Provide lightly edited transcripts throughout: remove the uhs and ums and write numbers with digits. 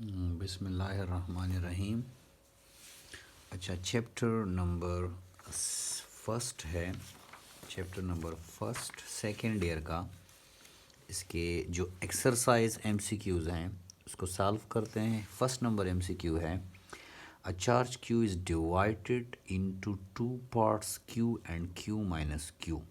बिस्मिल्लाहिर्रहमानिर्रहीम। अच्छा, chapter number first है, chapter number first second year का। इसके जो एक्सरसाइज एमसीक्यूज़ हैं उसको सॉल्व करते हैं। फर्स्ट नंबर एमसीक्यू है, a charge Q is divided into two parts Q and Q minus Q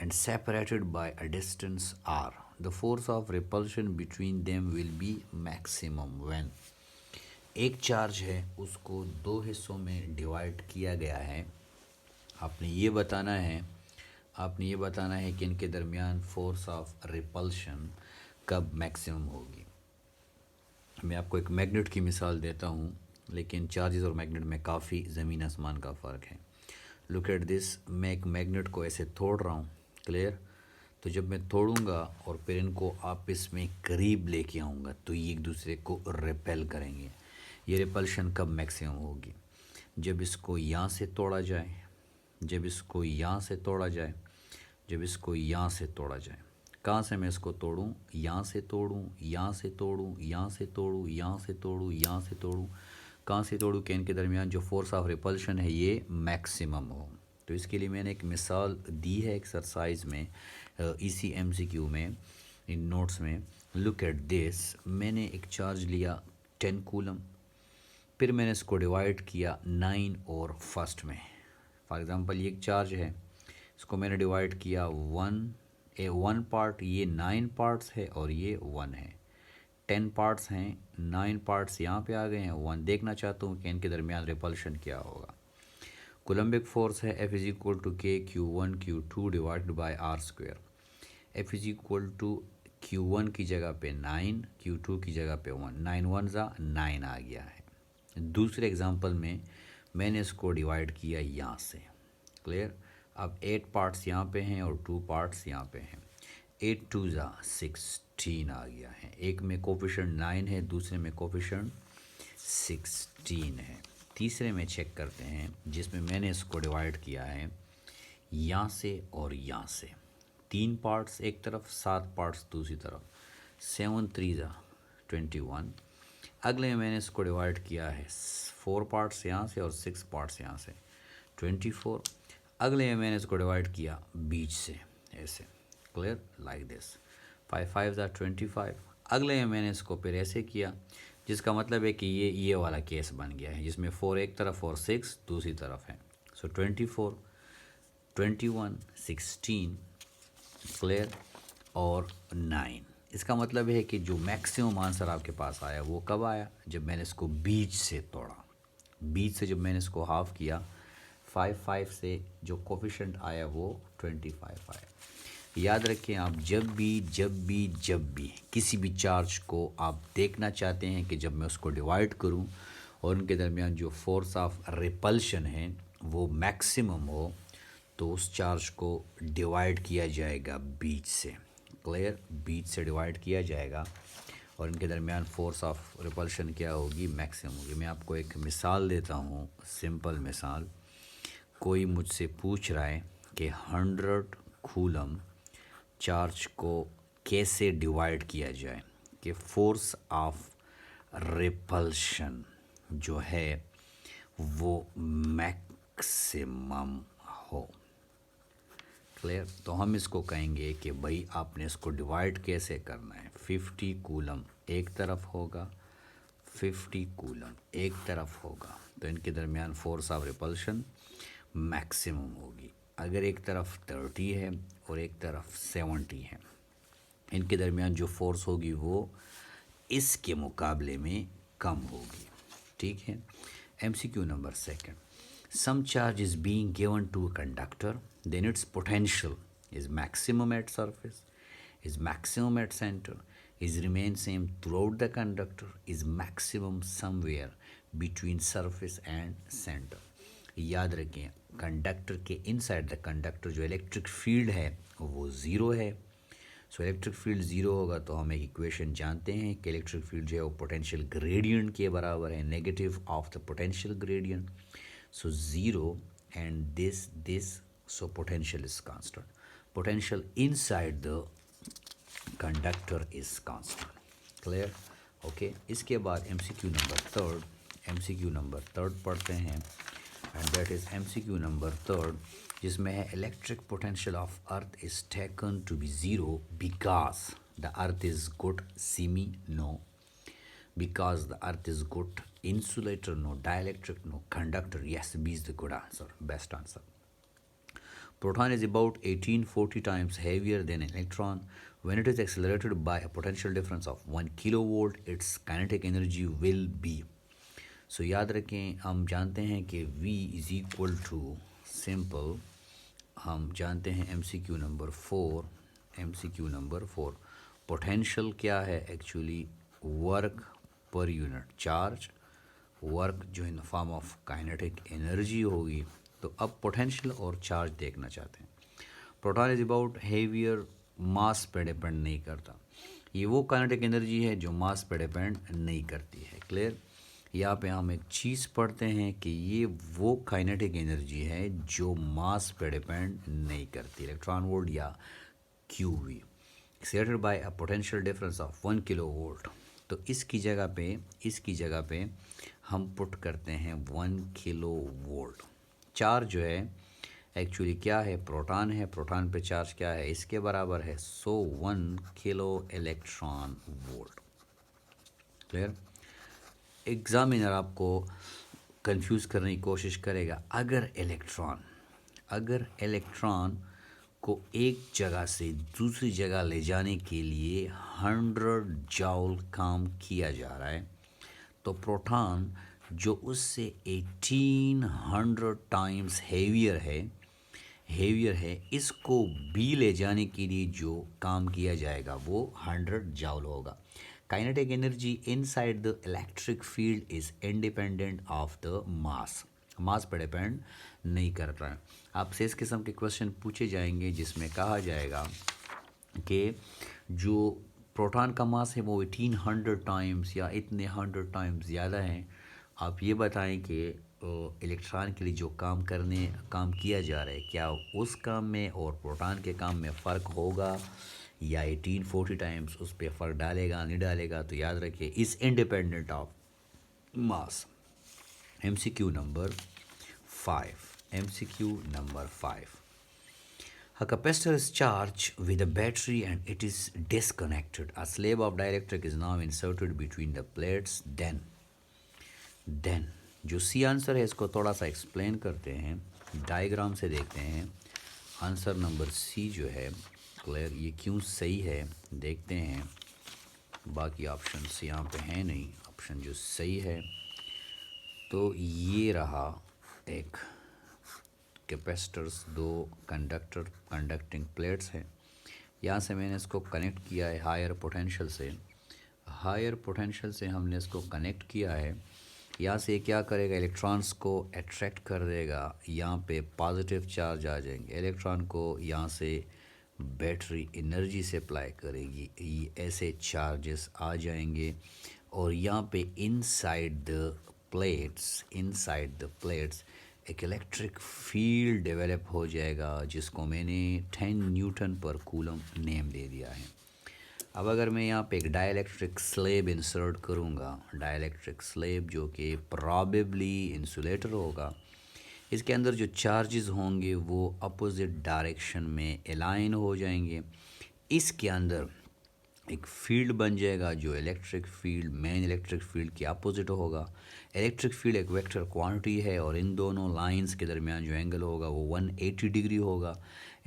and separated by a distance r. The force of repulsion between them will be maximum when एक charge है उसको दो हिस्सों में divide किया गया है। आपने ये बताना है कि इनके दरमियान फोर्स ऑफ रिपल्शन कब मैक्सिमम होगी। मैं आपको एक मैग्नेट की मिसाल देता हूँ, लेकिन चार्जेस और मैग्नेट में काफ़ी ज़मीन आसमान का फ़र्क है। लुक एट दिस, मैं एक मैग्नेट को ऐसे तोड़ रहा हूँ, क्लियर। तो जब मैं तोड़ूंगा और फिर इनको आपस में करीब लेके आऊँगा तो ये एक दूसरे को रिपेल करेंगे। ये रिपल्शन कब मैक्सिमम होगी? जब इसको यहाँ से तोड़ा जाए, जब इसको यहाँ से तोड़ा जाए, जब इसको यहाँ से तोड़ा जाए। कहाँ से मैं इसको तोड़ूँ? यहाँ से तोड़ूँ, यहाँ से तोड़ूँ, यहाँ से तोड़ूँ, यहाँ से तोड़ूँ, यहाँ से तोड़ूँ। कहाँ से तोड़ूँ कि इनके दरमियान जो फोर्स ऑफ रिपल्शन है ये मैक्सिमम हो। तो इसके लिए मैंने एक मिसाल दी है एक्सरसाइज में, इसी एमसीक्यू में, इन नोट्स में। लुक एट दिस, मैंने एक चार्ज लिया 10 कूलम, फिर मैंने इसको डिवाइड किया 9 और फर्स्ट में। फॉर एग्ज़ाम्पल ये एक चार्ज है, इसको मैंने डिवाइड किया वन पार्ट, ये 9 पार्ट्स है और ये 1 है। 10 पार्ट्स हैं, 9 पार्ट्स यहाँ पे आ गए हैं, 1 देखना चाहता हूँ कि इनके दरमियान रिपल्शन क्या होगा। कोलम्बिक फोर्स है F is equal to k Q1 Q2 divided by r square. F is equal to Q1 की जगह पे 9, Q2 की जगह पे 1, 9 1 ज़ा 9 आ गया है। दूसरे एग्जांपल में मैंने इसको डिवाइड किया यहाँ से, क्लियर। अब 8 पार्ट्स यहाँ पे हैं और 2 पार्ट्स यहाँ पे हैं। 8 2 ज़ा 16 आ गया है। एक में कोफिशिएंट 9 है, दूसरे में कोफिशिएंट 16 है। तीसरे में चेक करते हैं जिसमें मैंने इसको डिवाइड किया है यहाँ से और यहाँ से। 3 पार्ट्स एक तरफ, 7 पार्ट्स दूसरी तरफ। 7 3 ज़ा 21। अगले में मैंने इसको डिवाइड किया है 4 पार्ट्स यहाँ से और 6 पार्ट्स यहाँ से, 24। अगले में मैंने इसको डिवाइड किया बीच से ऐसे, क्लियर, लाइक दिस। 5 5 ज़ा 25। अगले में मैंने इसको फिर ऐसे किया, जिसका मतलब है कि ये वाला केस बन गया है जिसमें 4 एक तरफ और 6 दूसरी तरफ है। सो 24 21 16, क्लियर, और 9। इसका मतलब है कि जो मैक्सिमम आंसर आपके पास आया वो कब आया? जब मैंने इसको बीच से तोड़ा। बीच से जब मैंने इसको हाफ किया, 5 5 से जो कोफिशिएंट आया वो 25 आया। याद रखें, आप जब भी किसी भी चार्ज को आप देखना चाहते हैं कि जब मैं उसको डिवाइड करूं और उनके दरमियान जो फोर्स ऑफ रिपल्शन है वो मैक्सिमम हो, तो उस चार्ज को डिवाइड किया जाएगा बीच से, क्लियर, बीच से डिवाइड किया जाएगा और इनके दरमियान फोर्स ऑफ रिपल्शन क्या होगी? मैक्सिमम होगी। मैं आपको एक मिसाल देता हूँ, सिंपल मिसाल। कोई मुझसे पूछ रहा है कि 100 कूलम चार्ज को कैसे डिवाइड किया जाए कि फोर्स ऑफ रिपल्शन जो है वो मैक्सिमम हो, क्लियर। तो हम इसको कहेंगे कि भाई आपने इसको डिवाइड कैसे करना है। 50 कूलम एक तरफ होगा, 50 कूलम एक तरफ होगा, तो इनके दरमियान फोर्स ऑफ रिपल्शन मैक्सिमम होगी। अगर एक तरफ 30 है और एक तरफ 70 है, इनके दरमियान जो फोर्स होगी वो इसके मुकाबले में कम होगी, ठीक है। MCQ number second, some charge is being given to a conductor, then its potential is maximum at surface, is maximum at center, is remain same throughout the conductor, is maximum somewhere between surface and center। याद रखें, conductor के inside the conductor जो electric field है वो zero है। So electric field zero होगा तो हम एक इक्वेशन जानते हैं कि इलेक्ट्रिक फील्ड जो है वो पोटेंशियल ग्रेडियंट के बराबर है, negative of the potential gradient. So 0 and this, so potential is constant. Potential inside the conductor is constant, clear। Okay, इसके बाद एमसीक्यू नंबर थर्ड पढ़ते हैं, and that is MCQ number third, जिसमें है electric potential of earth is taken to be zero because the earth is good semi no, because the earth is good insulator no, dielectric no, conductor yes, B is the good answer, best answer. Proton is about 1840 times heavier than an electron. When it is accelerated by a potential difference of 1 kilovolt, its kinetic energy will be, so याद रखें, हम जानते हैं कि V is equal to simple, हम जानते हैं MCQ number 4 potential क्या है एक्चुअली, वर्क पर यूनिट चार्ज, वर्क जो in the form of kinetic energy होगी। तो अब पोटेंशियल और चार्ज देखना चाहते हैं। Proton is about heavier, mass पे डिपेंड नहीं करता। ये वो काइनेटिक एनर्जी है जो मास पे डिपेंड नहीं करती है। क्लियर? यहाँ पे हम एक चीज़ पढ़ते हैं कि ये वो काइनेटिक एनर्जी है जो मास पे डिपेंड नहीं करती। इलेक्ट्रॉन वोल्ट या QV excited by a potential difference of 1 kilovolt. तो इसकी जगह पे हम पुट करते हैं 1 किलोवोल्ट। चार्ज जो है एक्चुअली क्या है, प्रोटॉन है। प्रोटॉन पे चार्ज क्या है, इसके बराबर है 101 kilo electron volt. Clear? Examiner आपको कंफ्यूज करने की कोशिश करेगा। अगर इलेक्ट्रॉन को एक जगह से दूसरी जगह ले जाने के लिए 100 जॉल काम किया जा रहा है, तो प्रोटॉन जो उससे 1800 टाइम्स हेवियर है, इसको भी ले जाने के लिए जो काम किया जाएगा वो 100 जॉल होगा। Kinetic energy inside the electric field is independent of the mass पर डिपेंड नहीं कर रहा है। आपसे इस किस्म के क्वेश्चन पूछे जाएंगे जिसमें कहा जाएगा कि जो प्रोटॉन का मास है वो 1800 टाइम्स या इतने 100 टाइम्स ज़्यादा है। आप ये बताएं कि इलेक्ट्रॉन के लिए जो काम किया जा रहा है, क्या उस काम में और प्रोटॉन के काम में फ़र्क होगा या 1840 टाइम्स उस पर फ़र्क डालेगा नहीं डालेगा। तो याद रखिए, is independent of mass. MCQ number 5. A capacitor is charged with a battery and it is disconnected. A slab of dielectric is now inserted between the plates. Then जो सी आंसर है इसको थोड़ा सा एक्सप्लेन करते हैं, diagram से देखते हैं। आंसर नंबर सी जो है, क्लियर, ये क्यों सही है देखते हैं। बाकी ऑप्शन यहाँ पे हैं नहीं, ऑप्शन जो सही है तो ये रहा। एक कैपेसिटर्स, 2 कंडक्टिंग प्लेट्स हैं। यहाँ से मैंने इसको कनेक्ट किया है हायर पोटेंशियल से हमने इसको कनेक्ट किया है। यहाँ से क्या करेगा, इलेक्ट्रॉन्स को अट्रैक्ट कर देगा, यहाँ पे पॉजिटिव चार्ज आ जाएंगे। इलेक्ट्रॉन को यहाँ से बैटरी एनर्जी सप्लाई करेगी, ये ऐसे चार्जेस आ जाएंगे और यहाँ पे इनसाइड द प्लेट्स एक इलेक्ट्रिक फील्ड डेवलप हो जाएगा जिसको मैंने 10 न्यूटन पर कूलम नेम दे दिया है। अब अगर मैं यहाँ पे एक डाइलेक्ट्रिक स्लेब इंसर्ट करूँगा, डाइलेक्ट्रिक स्लेब जो कि प्रॉबेबली इंसुलेटर होगा, इसके अंदर जो चार्जेस होंगे वो अपोजिट डायरेक्शन में अलाइन हो जाएंगे। इसके अंदर एक फील्ड बन जाएगा जो मेन इलेक्ट्रिक फील्ड के अपोजिट होगा। इलेक्ट्रिक फील्ड एक वेक्टर क्वांटिटी है और इन दोनों लाइंस के दरमियान जो एंगल होगा वो 180 डिग्री होगा।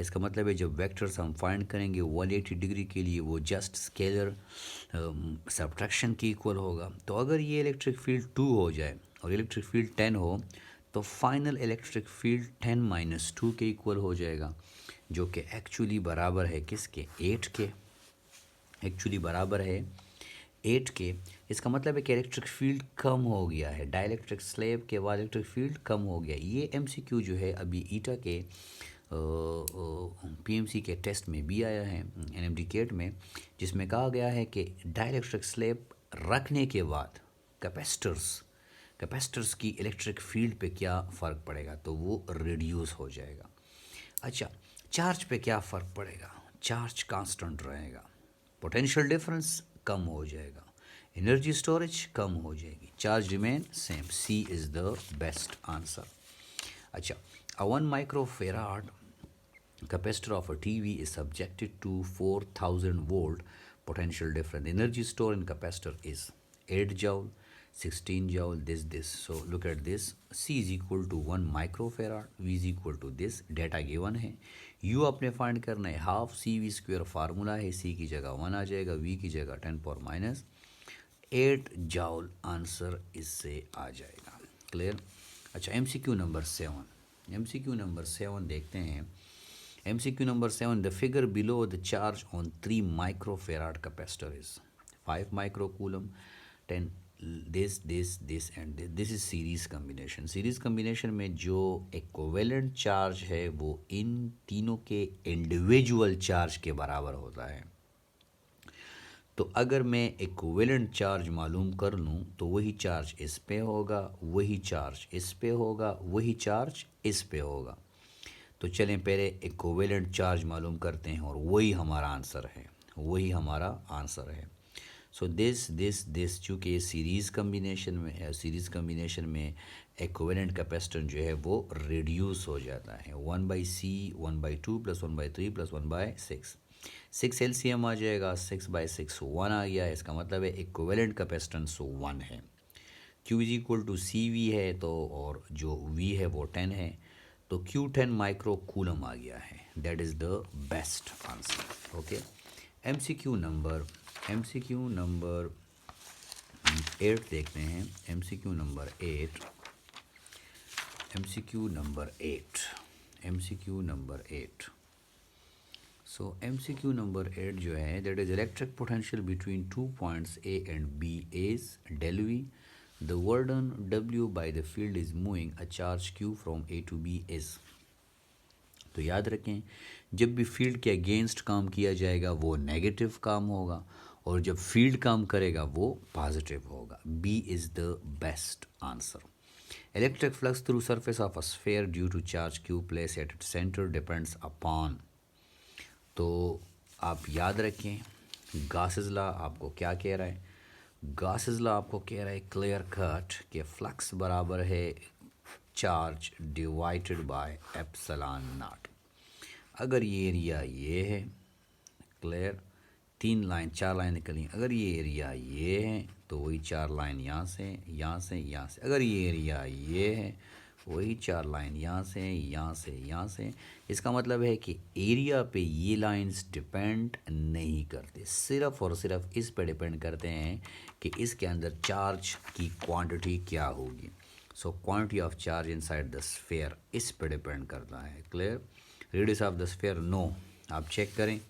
इसका मतलब है जब वेक्टर्स हम फाइंड करेंगे 180 डिग्री के लिए वो जस्ट स्केलर सब्ट्रैक्शन के इक्वल होगा। तो अगर ये इलेक्ट्रिक फील्ड 2 हो जाए और इलेक्ट्रिक फील्ड 10 हो तो फाइनल इलेक्ट्रिक फील्ड 10 - 2 के इक्वल हो जाएगा, जो कि एक्चुअली बराबर है किसके, 8 के। एक्चुअली बराबर है 8 के। इसका मतलब है कि इलेक्ट्रिक फील्ड कम हो गया है, डाइलेक्ट्रिक स्लेब के बाद इलेक्ट्रिक फील्ड कम हो गया। ये MCQ जो है अभी ईटा के PMC के टेस्ट में भी आया है, NMD केट में, जिसमें कहा गया है कि डाइलेक्ट्रिक स्लेब रखने के बाद कैपेसिटर्स की इलेक्ट्रिक फील्ड पे क्या फ़र्क पड़ेगा, तो वो रिड्यूस हो जाएगा। अच्छा, चार्ज पे क्या फ़र्क पड़ेगा, चार्ज कांस्टेंट रहेगा, पोटेंशियल डिफरेंस कम हो जाएगा, एनर्जी स्टोरेज कम हो जाएगी, charge remain same, C is the best answer. अच्छा, a 1 microfarad capacitor of a TV is subjected to 4000 volt potential difference. Energy stored in capacitor is 8 joule, 16 joule, this. So look at this. C is equal to 1 microfarad, V is equal to this. Data given है, U अपने find करना है, half CV square formula है, C की जगह 1 आ जाएगा, V की जगह 10 पावर माइनस 8 जाउल आंसर इससे आ जाएगा। क्लियर। अच्छा, MCQ नंबर 7, MCQ नंबर 7 देखते हैं। MCQ number 7, the figure below the charge on 3 microfarad capacitor is 5 microcoulomb, 10 this and this. This is series combination. Series combination में जो equivalent charge है वो इन तीनों के individual charge के बराबर होता है। तो अगर मैं इक्विवेलेंट चार्ज मालूम कर लूँ तो वही चार्ज इस पे होगा, वही चार्ज इस पे होगा, वही चार्ज इस पे होगा। तो चलें पहले इक्विवेलेंट चार्ज मालूम करते हैं और वही हमारा आंसर है, वही हमारा आंसर है। सो दिस चूँकि ये सीरीज़ कम्बिनेशन में है, सीरीज़ कम्बिनेशन में इक्विवेलेंट कैपेसिटेंस जो है वो रिड्यूस हो जाता है, 1/C 1/2 + 1/3 + 1/6, 6 LCM आ जाएगा, 6/6 1 आ गया, इसका मतलब है इक्विवेलेंट कैपेसिटेंस 1 है। Q is equal to CV है तो, और जो V है वो 10 है, तो Q10 माइक्रो कूलम आ गया है, that is the best answer. Okay, MCQ number 8 देखते हैं। MCQ नंबर 8, सो MCQ नंबर 8 जो है, that is electric potential between 2 points A and B is del V. The burden W by the field is moving a charge Q from A to B is. तो याद रखें, जब भी field के against काम किया जाएगा वो नेगेटिव काम होगा, और जब फील्ड काम करेगा वो पॉजिटिव होगा। B is the best answer. Electric flux through surface of a sphere due to charge Q place at its centre depends upon. तो आप याद रखें, गॉसेस लॉ आपको क्या कह रहा है? गॉसेस लॉ आपको कह रहा है क्लियर कट कि फ्लक्स बराबर है charge divided by epsilon not. अगर ये एरिया ये है, क्लियर, 4 लाइन निकली, अगर ये एरिया ये है तो वही 4 लाइन यहाँ से, यहाँ से, यहाँ से। अगर ये एरिया ये है वही 4 लाइन यहाँ से, यहाँ से, यहाँ से। इसका मतलब है कि एरिया पे ये लाइंस डिपेंड नहीं करते, सिर्फ़ और सिर्फ इस पे डिपेंड करते हैं कि इसके अंदर चार्ज की क्वांटिटी क्या होगी। So quantity of charge inside the sphere इस पे डिपेंड करता है। Clear. Radius of the sphere no, आप चेक करें,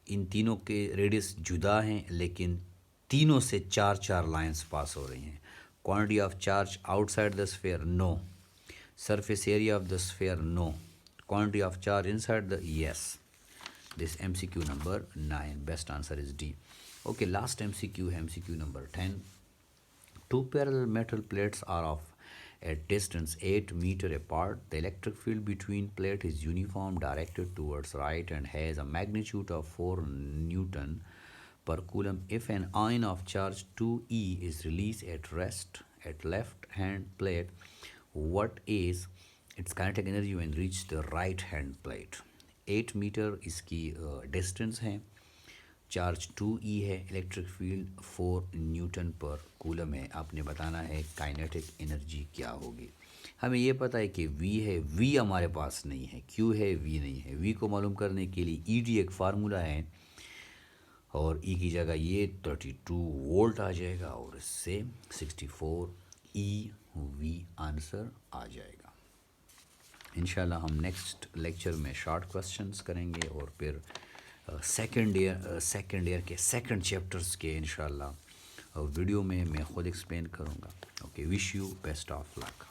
इन तीनों के रेडियस जुदा हैं लेकिन तीनों से 4 लाइंस पास हो रही हैं। Quantity of charge outside the sphere no, surface area of the sphere no, quantity of charge inside the yes. This MCQ number 9, best answer is D. Okay, last MCQ number 10. 2 parallel metal plates are of a distance 8 meter apart. The electric field between plate is uniform, directed towards right, and has a magnitude of 4 Newton per coulomb. If an ion of charge 2e is released at rest at left hand plate, what is its kinetic energy when reach the right hand plate? 8 metre इसकी distance है, charge 2e है, electric field 4 Newton पर coulomb है। आपने बताना है kinetic energy क्या होगी। हमें ये पता है कि v है, v हमारे पास नहीं है, q है, v नहीं है। v को मालूम करने के लिए ED एक फार्मूला है, और E की जगह ये 32 वोल्ट आ जाएगा, और इससे 64 EV आंसर आ जाएगा। इंशाल्लाह हम नेक्स्ट लेक्चर में शॉर्ट क्वेश्चंस करेंगे, और फिर सेकंड ईयर के सेकंड चैप्टर्स के इंशाल्लाह वीडियो में मैं ख़ुद एक्सप्लेन करूँगा। Okay, wish you best of luck.